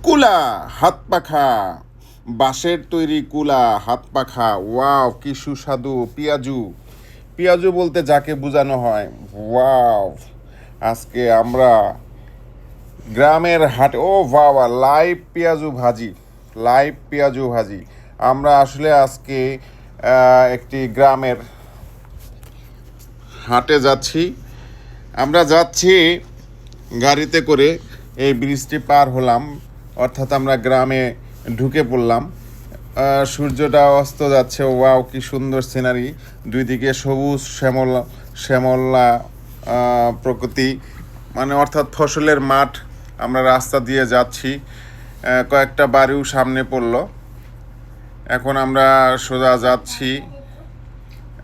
কুলা হাত পাখা, বাঁশের তৈরি কুলা হাত পাখা, ওয়াও কি সুস্বাদু। পিয়াজু, পিয়াজু বলতে যাকে বোঝানো হয়, ওয়াও। আজকে আমরা গ্রামের হাট, ও বাবা, লাইভ পেঁয়াজু ভাজি, লাইভ পেঁয়াজু ভাজি। আমরা আসলে আজকে একটি গ্রামের হাটে যাচ্ছি। আমরা যাচ্ছি গাড়িতে করে, এই ব্রিজটি পার হলাম, অর্থাৎ আমরা গ্রামে ঢুকে পড়লাম। সূর্যটা অস্ত যাচ্ছে, ওয়াও কি সুন্দর সিনারি। দুই দিকে সবুজ শ্যামলা প্রকৃতি, মানে অর্থাৎ ফসলের মাঠ। আমরা রাস্তা দিয়ে যাচ্ছি, কয়েকটা বাড়িও সামনে পড়লো। এখন আমরা সোজা যাচ্ছি,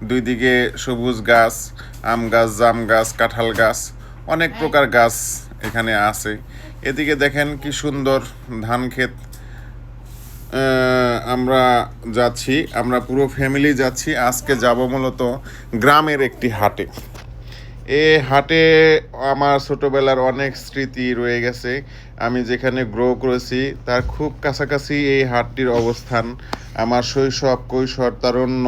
দুই দিকে সবুজ গাছ, আম গাছ, জাম গাছ, কাঁঠাল গাছ, অনেক প্রকার গাছ এখানে আছে। এদিকে দেখেন কি সুন্দর ধান ক্ষেত। আমরা যাচ্ছি, আমরা পুরো ফ্যামিলি যাচ্ছি। আজকে যাব মূলত গ্রামের একটি হাটে। এ হাটে আমার ছোটোবেলার অনেক স্মৃতি রয়ে গেছে। আমি যেখানে গ্রো করেছি তার খুব কাছাকাছি এই হাটটির অবস্থান। আমার শৈশব, কৈশোর, তারুণ্য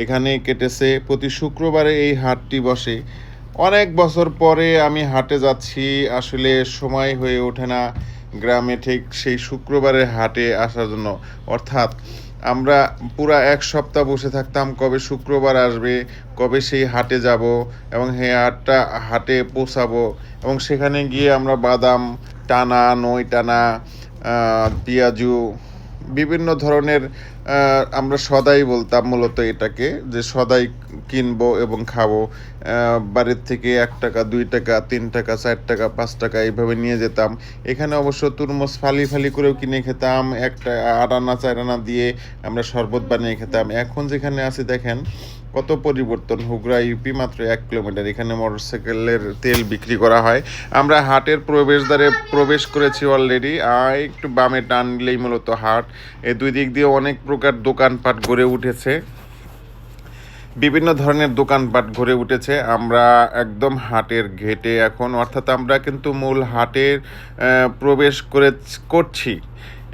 এখানেই কেটেছে। প্রতি শুক্রবারে এই হাটটি বসে। অনেক বছর পরে আমি হাটে যাচ্ছি, আসলে সময় হয়ে ওঠে না গ্রামে ঠিক সেই শুক্রবারের হাটে আসার জন্য। অর্থাৎ আমরা পুরা এক সপ্তাহ বসে থাকতাম, কবে শুক্রবার আসবে, কবে সেই হাটে যাব এবং সেই হাটে পৌঁছাবো, এবং সেখানে গিয়ে আমরা বাদাম টানা, নই টানা, পেঁয়াজু, বিভিন্ন ধরনের আমরা সদাই বলতাম মূলত এটাকে, যে সদাই কিনবো এবং খাবো। বাড়ির থেকে 1 টাকা, 2 টাকা, 3 টাকা, 4 টাকা, 5 টাকা এইভাবে নিয়ে যেতাম। এখানে অবশ্য তরমুজ ফালি ফালি করেও কিনে খেতাম। 1 আনা 4 আনা দিয়ে আমরা শরবত বানিয়ে খেতাম। এখন যেখানে আছি দেখেন কত পরিবর্তন। হুগরা ইউপি, মাত্র 1 কিলোমিটার। এখানে মোটরসাইকেলের তেল বিক্রি করা হয়। আমরা হাটের প্রবেশদ্বারে প্রবেশ করেছি অলরেডি। একটু বামে টান নিলেই মূলত হাট। এই দুই দিক দিয়ে অনেক প্রকার দোকানপাট গড়ে উঠেছে, বিভিন্ন ধরনের দোকানপাট গড়ে উঠেছে। আমরা একদম হাটের ঘেটে এখন, অর্থাৎ আমরা কিন্তু মূল হাটের প্রবেশ করছি।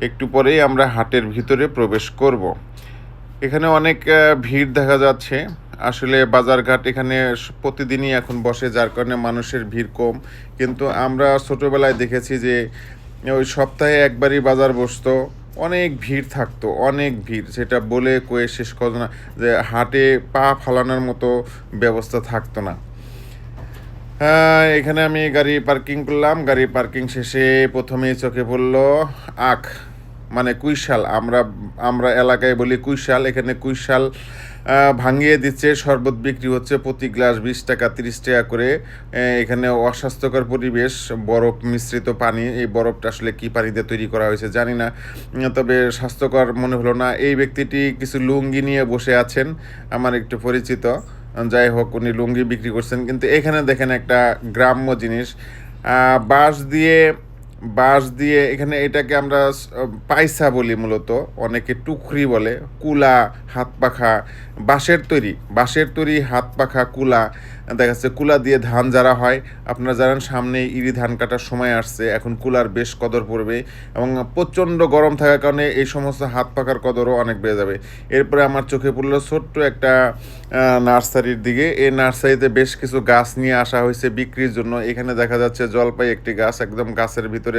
একটু পরেই আমরা হাটের ভিতরে প্রবেশ করব। এখানে অনেক ভিড় দেখা যাচ্ছে। আসলে বাজারঘাট এখানে প্রতিদিনই এখন বসে, যার কারণে মানুষের ভিড় কম। কিন্তু আমরা ছোটোবেলায় দেখেছি যে ওই সপ্তাহে একবারই বাজার বসতো, অনেক ভিড় থাকতো, অনেক ভিড়, সেটা বলে কয়ে শেষ করতো না, যে হাটে পা ফালানোর মতো ব্যবস্থা থাকতো না। এখানে আমি গাড়ি পার্কিং করলাম। গাড়ি পার্কিং শেষে প্রথমেই চোখে পড়লো আখ, মানে কুইশাল। আমরা এলাকায় বলি কুইশাল। এখানে কুইশাল ভাঙিয়ে দিচ্ছে, শরবত বিক্রি হচ্ছে প্রতি গ্লাস 20 টাকা, 30 টাকা করে। এখানে অস্বাস্থ্যকর পরিবেশ, বরফ মিশ্রিত পানি। এই বরফটা আসলে কী পানিতে তৈরি করা হয়েছে জানি না, তবে স্বাস্থ্যকর মনে হলো না। এই ব্যক্তিটি কিছু লুঙ্গি নিয়ে বসে আছেন, আমার একটু পরিচিত। যাই হোক, উনি লুঙ্গি বিক্রি করছেন। কিন্তু এখানে দেখেন একটা গ্রাম্য জিনিস, বাঁশ দিয়ে, এখানে এটাকে আমরা পাইসা বলি মূলত, অনেকে টুকরি বলে। কুলা হাত পাখা, বাঁশের তৈরি হাত পাখা কুলা। দেখা যাচ্ছে কুলা দিয়ে ধান ঝাড়া হয়। আপনারা জানেন সামনে ইরি ধান কাটার সময় আসছে, এখন কুলার বেশ কদর পড়বে, এবং প্রচণ্ড গরম থাকার কারণে এই সমস্ত হাত পাখার কদরও অনেক বেড়ে যাবে। এরপরে আমার চোখে পড়লো ছোট্ট একটা নার্সারির দিকে। এই নার্সারিতে বেশ কিছু গাছ নিয়ে আসা হয়েছে বিক্রির জন্য। এখানে দেখা যাচ্ছে জলপাই একটি গাছ, একদম গাছের ভিতরে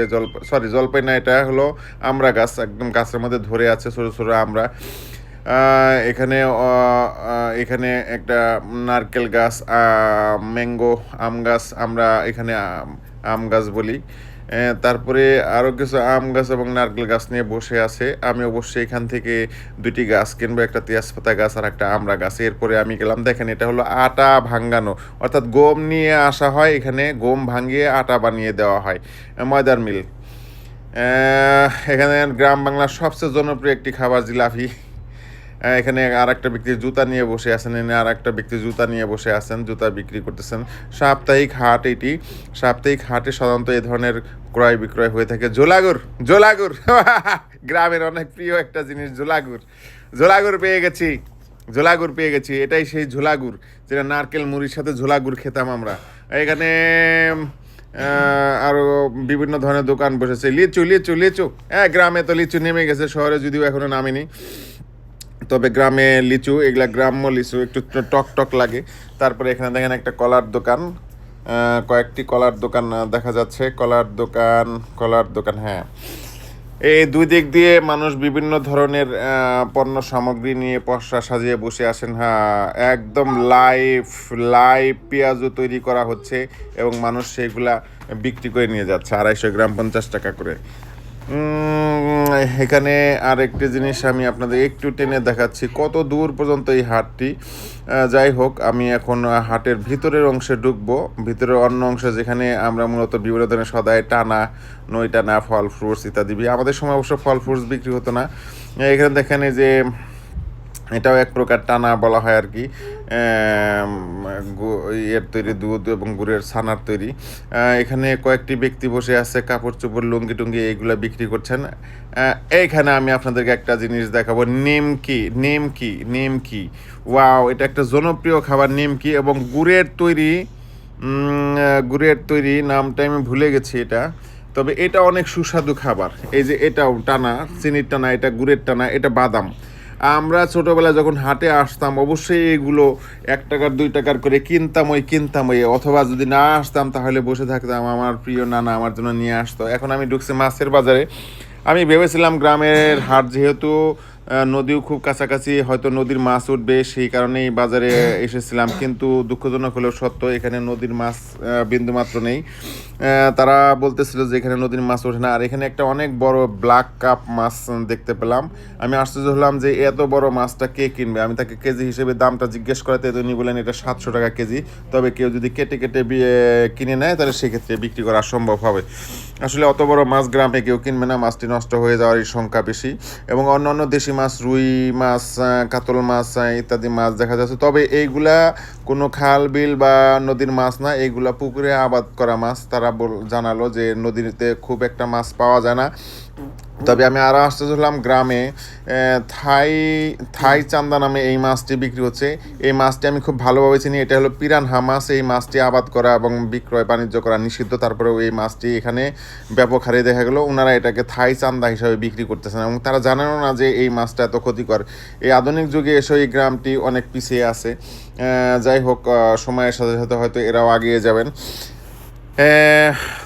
জলপাই না, এটা হলো আমড়া গাছ, একদম গাছের মধ্যে ধরে আছে ছোটো ছোটো আমড়া। এখানে এখানে একটা নারকেল গাছ, ম্যাঙ্গো আম গাছ, আমরা এখানে আম গাছ বলি। তারপরে আরও কিছু আম গাছ এবং নারকেল গাছ নিয়ে বসে আছে। আমি অবশ্যই এখান থেকে 2টি গাছ কিনবো, একটা তেজপাতা গাছ আর একটা আমড়া গাছ। এরপরে আমি গেলাম, দেখেন এটা হলো আটা ভাঙ্গানো, অর্থাৎ গম নিয়ে আসা হয়, এখানে গম ভাঙিয়ে আটা বানিয়ে দেওয়া হয়, ময়দার মিল। এখানে গ্রাম বাংলার সবচেয়ে জনপ্রিয় একটি খাবার জিলাপি। এখানে আর একটা ব্যক্তি জুতা নিয়ে বসে আছেন, এনে আর একটা ব্যক্তি জুতা নিয়ে বসে আছেন, জুতা বিক্রি করতেছেন। সাপ্তাহিক হাট এটি। সাপ্তাহিক হাটে সাধারণত এই ধরনের ক্রয় বিক্রয় হয়ে থাকে। জোলাগুর, গ্রামের অনেক প্রিয় একটা জিনিস, জোলাগুর পেয়ে গেছি। এটাই সেই ঝোলাগুড়, যেটা নারকেল মুড়ির সাথে ঝোলাগুড় খেতাম আমরা। এখানে আরও বিভিন্ন ধরনের দোকান বসেছে। লিচু লিচু লিচু, হ্যাঁ গ্রামে তো লিচু নেমে গেছে, শহরে যদিও এখনও নামেনি, তবে গ্রামে লিচু, এগুলা গ্রাম্য লিচু, একটু টক টক লাগে। তারপরে এখানে দেখেন একটা কলার দোকান, কয়েকটি কলার দোকান দেখা যাচ্ছে। কলার দোকান, হ্যাঁ। এই দুই দিক দিয়ে মানুষ বিভিন্ন ধরনের পণ্য সামগ্রী নিয়ে পসরা সাজিয়ে বসে আসেন। হ্যাঁ, একদম লাইভ লাইভ পেঁয়াজও তৈরি করা হচ্ছে এবং মানুষ সেগুলা বিক্রি করে নিয়ে যাচ্ছে 250 গ্রাম 50 টাকা করে। এখানে আরেকটি জিনিস আমি আপনাদের একটু টেনে দেখাচ্ছি কত দূর পর্যন্ত এই হাটটি। যাই হোক, আমি এখন হাটের ভিতরের অংশে ঢুকবো, ভিতরের অন্য অংশে যেখানে আমরা মূলত বিভিন্ন ধরনের সদাই টানা, নই টানা, ফল ফ্রুটস ইত্যাদি। আমাদের সময় অবশ্য ফল ফ্রুটস বিক্রি হতো না। এখানে দেখেন এই যে এটাও এক প্রকার টানা বলা হয় আর কি, এর তৈরি দুধ এবং গুড়ের ছানার তৈরি। এখানে কয়েকটি ব্যক্তি বসে আছে, কাপড় চোপড় লুঙ্গি টুঙ্গি এইগুলো বিক্রি করছেন। এইখানে আমি আপনাদেরকে একটা জিনিস দেখাবো, নিমকি নিমকি নিমকি। ওয়াও, এটা একটা জনপ্রিয় খাবার নিমকি, এবং গুড়ের তৈরি নামটা আমি ভুলে গেছি এটা, তবে এটা অনেক সুস্বাদু খাবার। এই যে এটাও টানা, চিনির টানা, এটা গুড়ের টানা, এটা বাদাম। আমরা ছোটোবেলায় যখন হাটে আসতাম অবশ্যই এগুলো 1 টাকার 2 টাকার করে কিনতাম, অথবা যদি না আসতাম তাহলে বসে থাকতাম, আমার প্রিয় নানা আমার জন্য নিয়ে আসতো। এখন আমি ঢুকছি মাছের বাজারে। আমি ভেবেছিলাম গ্রামের হাট যেহেতু নদীও খুব কাছাকাছি, হয়তো নদীর মাছ উঠবে, সেই কারণেই বাজারে এসেছিলাম, কিন্তু দুঃখজনক হলেও সত্য এখানে নদীর মাছ বিন্দুমাত্র নেই। তারা বলতেছিল যে এখানে নদীর মাছ ওঠে না। আর এখানে একটা অনেক বড় ব্ল্যাক কাপ মাছ দেখতে পেলাম। আমি আশ্চর্য হলাম যে এত বড় মাছটা কে কিনবে। আমি তাকে কেজি হিসেবে দামটা জিজ্ঞেস করাতে উনি বললেন এটা 700 টাকা কেজি, তবে কেউ যদি কেটে কেটে কিনে নেয় তাহলে সেক্ষেত্রে বিক্রি করা সম্ভব হবে। আসলে অত বড় মাছ গ্রামে কেউ কিনবে না, মাছটি নষ্ট হয়ে যাওয়ারই সংখ্যা বেশি। এবং অন্যান্য দেশি মাছ, রুই মাছ, কাতল মাছ ইত্যাদি মাছ দেখা যাচ্ছে, তবে এইগুলা কোনো খাল বিল বা নদীর মাছ না, এইগুলা পুকুরে আবাদ করা মাছ। তারা জানালো যে নদীতে খুব একটা মাছ পাওয়া যায় না। তবে আমি আরও আশ্চর্য হলাম, গ্রামে থাই চান্দা নামে এই মাছটি বিক্রি হচ্ছে। এই মাছটি আমি খুব ভালোভাবে চিনি, এটা হলো পিরানহা মাছ। এই মাছটি আবাদ করা এবং বিক্রয় বাণিজ্য করা নিষিদ্ধ, তারপরেও এই মাছটি এখানে ব্যাপক হারে দেখা গেলো ওনারা এটাকে থাই চান্দা হিসাবে বিক্রি করতেছেন, এবং তারা জানেনও না যে এই মাছটা এত ক্ষতিকর। এই আধুনিক যুগে এসে এই গ্রামটি অনেক পিছিয়ে আছে। যাই হোক, সময়ের সাথে সাথে হয়তো এরাও আগিয়ে যাবেন।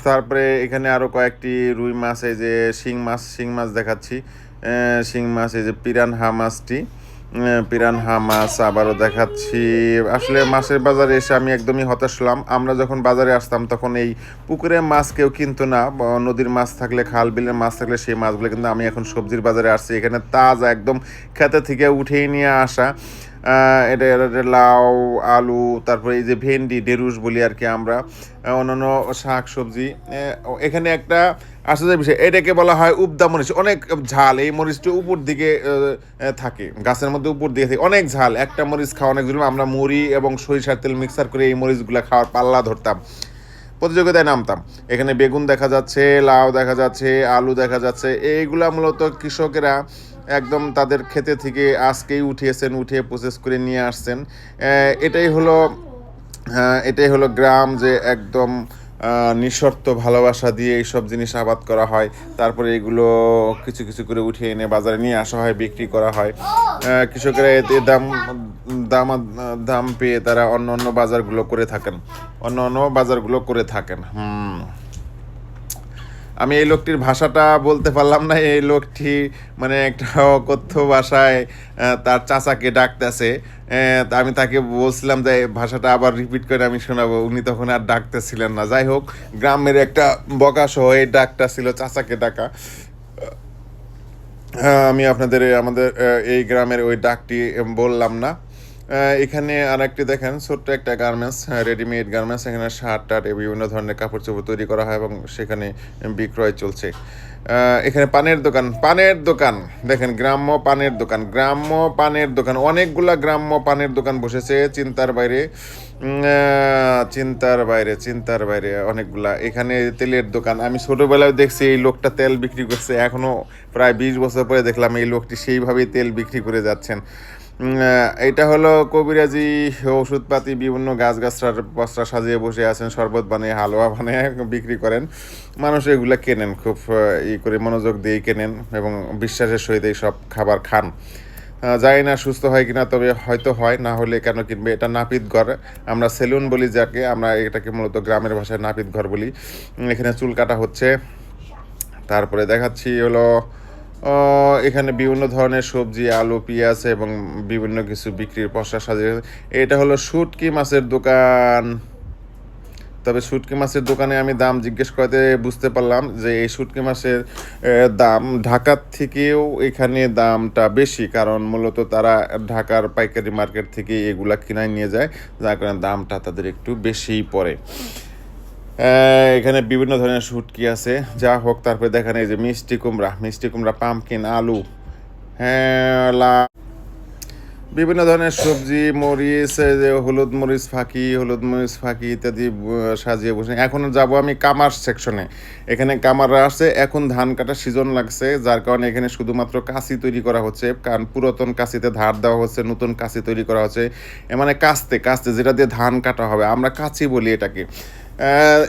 তারপরে এখানে আরও কয়েকটি রুই মাছ, এই যে শিং মাছ দেখাচ্ছি, শিং মাছ, এই যে পিরানহা মাছ আবারও দেখাচ্ছি। আসলে মাছের বাজারে এসে আমি একদমই হতাশ হলাম। আমরা যখন বাজারে আসতাম তখন এই পুকুরের মাছ কেউ কিনতো না, নদীর মাছ থাকলে, খাল বিলের মাছ থাকলে সেই মাছগুলো, কিন্তু আমি এখন সবজির বাজারে আসছি, এখানে তাজা একদম খেতে থেকে উঠেই নিয়ে আসা এটা লাউ, আলু, তারপরে এই যে ভেন্ডি, ঢেঁড়ুস বলি আর কি আমরা, অন্যান্য শাক সবজি। এখানে একটা আশ্চর্যের বিষয়, এটাকে বলা হয় উবদা মরিচ। অনেক ঝাল, এই মরিচটি উপর দিকে থাকে, গাছের মধ্যে উপর দিকে থাকে, অনেক ঝাল। একটা মরিচ খাওয়া অনেক জরুরি। আমরা মুড়ি এবং সরিষার তেল মিক্সার করে এই মরিচগুলো খাওয়ার পাল্লা ধরতাম, প্রতিযোগিতায় নামতাম। এখানে বেগুন দেখা যাচ্ছে, লাউ দেখা যাচ্ছে, আলু দেখা যাচ্ছে। এইগুলা মূলত কৃষকেরা একদম তাদের ক্ষেতে থেকে আজকেই উঠিয়ে প্রসেস করে নিয়ে আসছেন। এটাই হলো গ্রাম, যে একদম নিঃশর্ত ভালোবাসা দিয়ে এইসব জিনিস আবাদ করা হয়, তারপরে এগুলো কিছু কিছু করে উঠিয়ে এনে বাজারে নিয়ে আসা হয়, বিক্রি করা হয়। কৃষকেরা এতে দাম পেয়ে তারা অন্য বাজারগুলো করে থাকেন। আমি এই লোকটির ভাষাটা বলতে পারলাম না। এই লোকটি মানে একটা অকথ্য ভাষায় তার চাচাকে ডাকতেছে। তা আমি তাকে বলছিলাম যে ভাষাটা আবার রিপিট করে আমি শোনাবো, উনি তখন আর ডাকতেছিলেন না। যাই হোক, গ্রামের একটা বকাসহ এই ডাকটা ছিল চাচাকে ডাকা। আমি আমাদের এই গ্রামের ওই ডাকটি বললাম না। এখানে আর একটি দেখেন, ছোট্ট একটা গার্মেন্টস, রেডিমেড গার্মেন্টস। এখানে শার্ট টার্ট বিভিন্ন ধরনের কাপড় চোপড় তৈরি করা হয় এবং সেখানে বিক্রয় চলছে। এখানে পানের দোকান দেখেন, গ্রাম্য পানের দোকান, অনেকগুলা গ্রাম্য পানের দোকান বসেছে চিন্তার বাইরে অনেকগুলা। এখানে তেলের দোকান, আমি ছোটোবেলায় দেখছি এই লোকটা তেল বিক্রি করছে, এখনও প্রায় 20 বছর পরে দেখলাম এই লোকটি সেইভাবেই তেল বিক্রি করে যাচ্ছেন। এটা হলো কবিরাজি ওষুধপাতি বিভিন্ন গাছগাছড়ার বস্তা সাজিয়ে বসে আছেন, শরবত বানিয়ে হালুয়া বানিয়ে বিক্রি করেন। মানুষ এগুলা কেনেন, খুব করে মনোযোগ দিয়ে কেনেন এবং বিশ্বাসের সহিত এই সব খাবার খান। জানি না সুস্থ হয় কিনা, তবে হয়তো হয়, না হলে কেন কিনবে। এটা নাপিত ঘর, আমরা সেলুন বলি যাকে, আমরা এটাকে মূলত গ্রামের ভাষায় নাপিত ঘর বলি। এখানে চুল কাটা হচ্ছে। তারপরে দেখাচ্ছি হলো এখানে বিভিন্ন ধরনের সবজি, আলু, পেঁয়াজ এবং বিভিন্ন কিছু বিক্রির পসরা সাজিয়ে। এটা হলো শুটকি মাছের দোকান। তবে শুটকি মাছের দোকানে আমি দাম জিজ্ঞেস করতে বুঝতে পারলাম যে এই শুটকি মাছের দাম ঢাকার থেকেও এখানে দামটা বেশি, কারণ মূলত তারা ঢাকার পাইকারি মার্কেট থেকে এগুলা কিনায় নিয়ে যায়, যার কারণে দামটা তাদের একটু বেশিই পড়ে। এখানে বিভিন্ন ধরনের শুটকি আছে, যা হোক। তারপরে দেখেন এই যে মিষ্টি কুমড়া, পামকিন, আলু, হ্যাঁ, বিভিন্ন ধরনের সবজি, মরিচ, যে হলুদ মরিচ ফাঁকি ইত্যাদি সাজিয়ে বসে। এখন যাব আমি কামার সেকশনে। এখানে কামাররা আসছে, এখন ধান কাটার সিজন লাগছে, যার কারণে এখানে শুধুমাত্র কাঁচি তৈরি করা হচ্ছে, কারণ পুরাতন কাঁচিতে ধার দেওয়া হচ্ছে, নতুন কাঁচি তৈরি করা হচ্ছে। মানে কাস্তে যেটা দিয়ে ধান কাটা হবে, আমরা কাঁচি বলি এটাকে।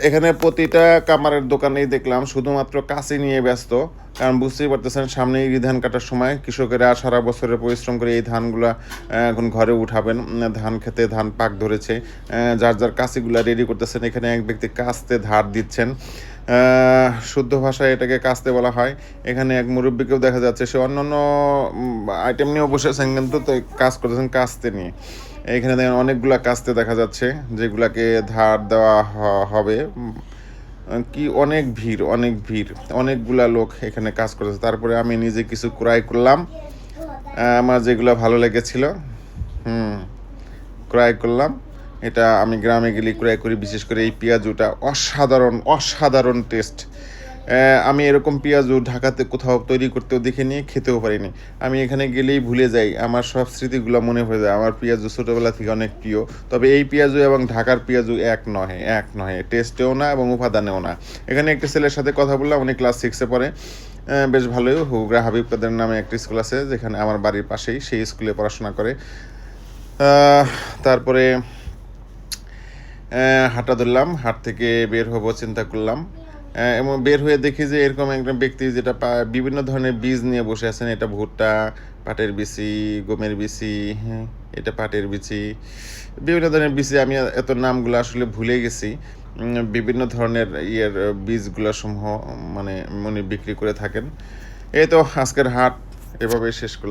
এখানে প্রতিটা কামারের দোকানেই দেখলাম শুধুমাত্র কাঁচি নিয়ে ব্যস্ত, কারণ বুঝতেই পারতেছেন সামনে এই ধান কাটার সময় কৃষকেরা সারা বছরের পরিশ্রম করে এই ধানগুলা এখন ঘরে উঠাবেন। ধান খেতে ধান পাক ধরেছে, যার কাঁচিগুলা রেডি করতেছেন। এখানে এক ব্যক্তি কাস্তে ধার দিচ্ছেন, শুদ্ধ ভাষায় এটাকে কাস্তে বলা হয়। এখানে এক মুরব্বীকেও দেখা যাচ্ছে, সে অন্যান্য আইটেম নিয়েও বসেছেন, কিন্তু তো কাজ করতেছেন কাস্তে নিয়ে। এখানে দেখেন অনেকগুলা কাস্তে দেখা যাচ্ছে, যেগুলাকে ধার দেওয়া হবে। কি অনেক ভিড়, অনেকগুলা লোক এখানে কাজ করেছে। তারপরে আমি নিজে কিছু ক্রয় করলাম, আমার যেগুলো ভালো লেগেছিল ক্রয় করলাম। এটা আমি গ্রামে গেলে ক্রয় করি, বিশেষ করে এই পেঁয়াজুটা অসাধারণ টেস্ট। আমি এরকম পেঁয়াজু ঢাকাতে কোথাও তৈরি করতেও দেখিনি, খেতেও পারিনি। আমি এখানে গেলেই ভুলে যাই, আমার সব স্মৃতিগুলো মনে হয়ে যায়। আমার পেঁয়াজু ছোটোবেলা থেকে অনেক প্রিয়। তবে এই পেঁয়াজু এবং ঢাকার পেঁয়াজু এক নহে, টেস্টেও না এবং উপাদানেও না। এখানে একটি ছেলের সাথে কথা বললাম, উনি ক্লাস 6-এ পড়ে, বেশ ভালোই। হুগরা হাবিব কাদের নামে একটি স্কুল আছে, যেখানে আমার বাড়ির পাশেই, সেই স্কুলে পড়াশোনা করে। তারপরে হাঁটা ধরলাম, হাট থেকে বের হবো চিন্তা করলাম, এবং বের হয়ে দেখি যে এরকম একজন ব্যক্তি যেটা বিভিন্ন ধরনের বীজ নিয়ে বসে আছেন। এটা ভুট্টা, পাটের বিচি, গমের বিচি, হ্যাঁ এটা পাটের বিচি, বিভিন্ন ধরনের বিচি। আমি এত নামগুলো আসলে ভুলে গেছি। বিভিন্ন ধরনের বীজগুলো সমূহ মানে বিক্রি করে থাকেন। এই তো আজকের হাট এভাবে শেষ করলাম।